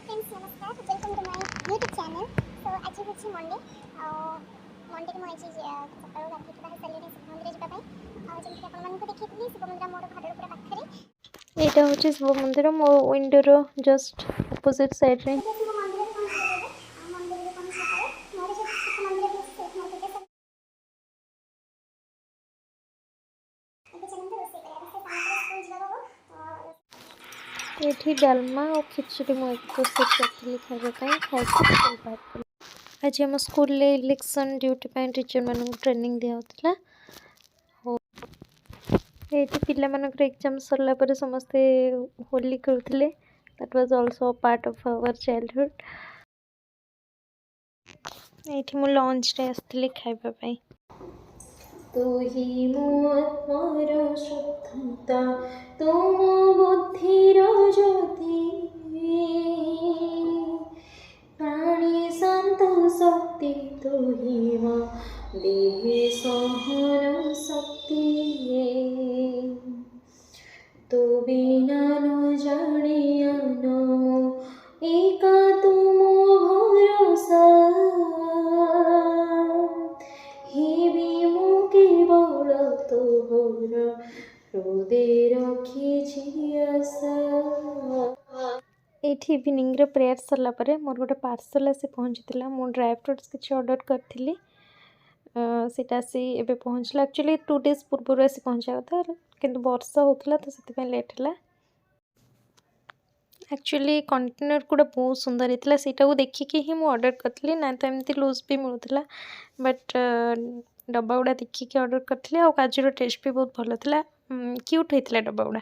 Friends नमस्कार welcome to my YouTube channel. तो आज हूँ मंडे मंडे मुझे सकाल गाधे बाहर सारे शिव मंदिर जावाई जमीक आपको देखी शिव मंदिर मोर घर पूरा पाखे। एटा होची शिव मंदिर मो विंडोर जस्ट अपोजिट साइड रे। एठी डालमा और खिचड़ी मो प्रस्तुत करथली खाइबा पई खाइ आज हम स्कूल ले इलेक्शन ड्यूटी पई टीचर मानन ट्रेनिंग दिया होतला। एठी पिला मानकर एग्जाम सरला पर समस्ते होली खेलुथिले। That was also part of our childhood. एठी मु लंच रे आस्तले खाइबा पई। तू ही मो आत्मार शुद्धता तू मो बुद्धिर ज्योति प्राणी शांत शक्ति तू ही मो देहे सहन शक्ति तो बिना न जाने न एका तुम भरोसा हे भी मो केवल तोहर हृदय रखी आशा। एठी इवनिंग रे प्रेयर सरला परे मोर गोटे पार्सल आसी पहुँचीला। मु ड्राई फ्रूट्स किसी ऑर्डर करथिली सेटा सी एबे पहुँचला। एक्चुअली 2 डेज पूर्व आसी पहुँचा था किंतु वर्षा होतला तो से लेट है। एक्चुअली कंटेनर गुड़ा बहुत सुंदर होता है देखिकी ही मुझे ऑर्डर करी ना तो एमती लूज भी मिलूला बट डब्बा गुड़ा देखिकी ऑर्डर करी और काजूर टेस्ट भी बहुत भल था। क्यूट होता डब्बा गुड़ा।